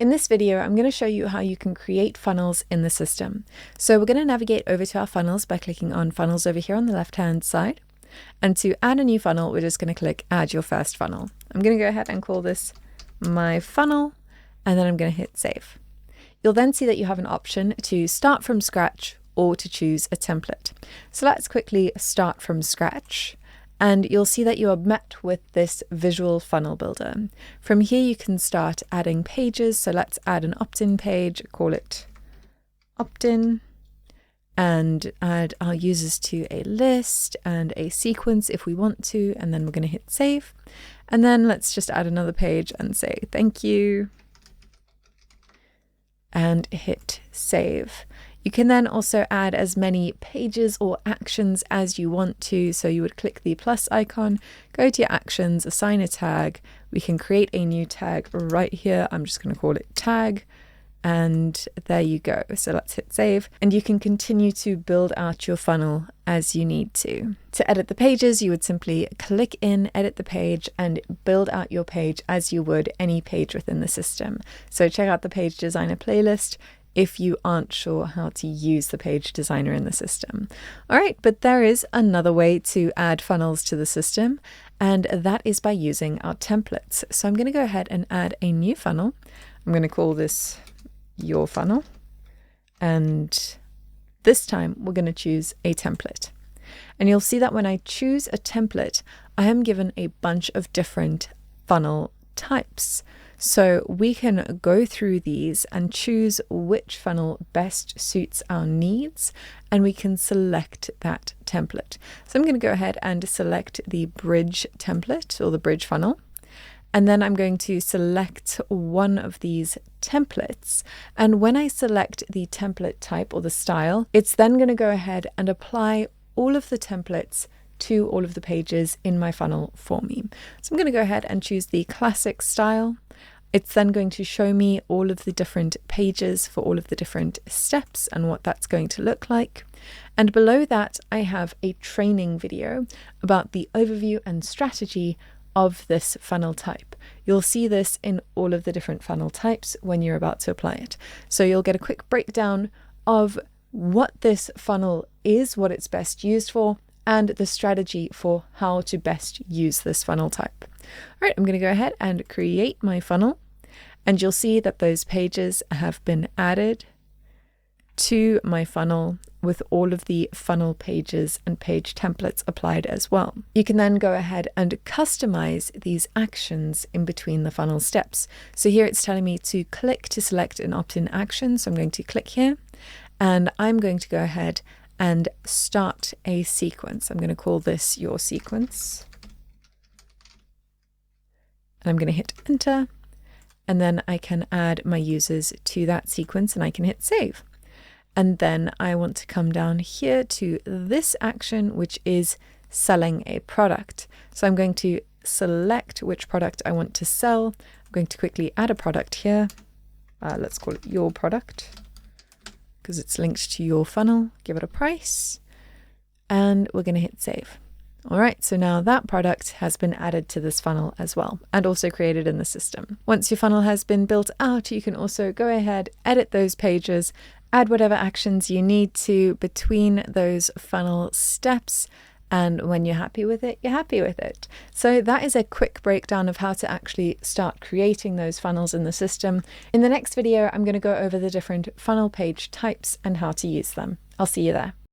In this video, I'm going to show you how you can create funnels in the system. So we're going to navigate over to our funnels by clicking on funnels over here on the left-hand side. And to add a new funnel, we're just going to click add your first funnel. I'm going to go ahead and call this my funnel, and then I'm going to hit save. You'll then see that you have an option to start from scratch or to choose a template. So let's quickly start from scratch. And you'll see that you are met with this visual funnel builder. From here, you can start adding pages. So let's add an opt-in page, call it opt-in, and add our users to a list and a sequence if we want to. And then we're going to hit save. And then let's just add another page and say thank you and hit save. You can then also add as many pages or actions as you want to. So you would click the plus icon, go to your actions, assign a tag. We can create a new tag right here. I'm just going to call it tag. And there you go. So let's hit save. And you can continue to build out your funnel as you need to. To edit the pages, you would simply click in, edit the page, and build out your page as you would any page within the system. So check out the page designer playlist if you aren't sure how to use the page designer in the system. All right, but there is another way to add funnels to the system, and that is by using our templates. So I'm going to go ahead and add a new funnel. I'm going to call this your funnel, and this time we're going to choose a template. And you'll see that when I choose a template, I am given a bunch of different funnel types. So we can go through these and choose which funnel best suits our needs, and we can select that template. So I'm going to go ahead and select the bridge template or the bridge funnel. And then I'm going to select one of these templates. And when I select the template type or the style, it's then going to go ahead and apply all of the templates to all of the pages in my funnel for me. So I'm going to go ahead and choose the classic style. It's then going to show me all of the different pages for all of the different steps and what that's going to look like. And below that, I have a training video about the overview and strategy of this funnel type. You'll see this in all of the different funnel types when you're about to apply it. So you'll get a quick breakdown of what this funnel is, what it's best used for, and the strategy for how to best use this funnel type. All right, I'm going to go ahead and create my funnel, and you'll see that those pages have been added to my funnel with all of the funnel pages and page templates applied as well. You can then go ahead and customize these actions in between the funnel steps. So here it's telling me to click to select an opt-in action. So I'm going to click here, and I'm going to go ahead and start a sequence. I'm going to call this your sequence. And I'm going to hit enter, and then I can add my users to that sequence and I can hit save. And then I want to come down here to this action, which is selling a product. So I'm going to select which product I want to sell. I'm going to quickly add a product here. Let's call it your product, because it's linked to your funnel. Give it a price, and we're going to hit save. All right, so now that product has been added to this funnel as well, and also created in the system. Once your funnel has been built out, you can also go ahead, edit those pages, add whatever actions you need to between those funnel steps. And when you're happy with it, you're happy with it. So that is a quick breakdown of how to actually start creating those funnels in the system. In the next video, I'm going to go over the different funnel page types and how to use them. I'll see you there.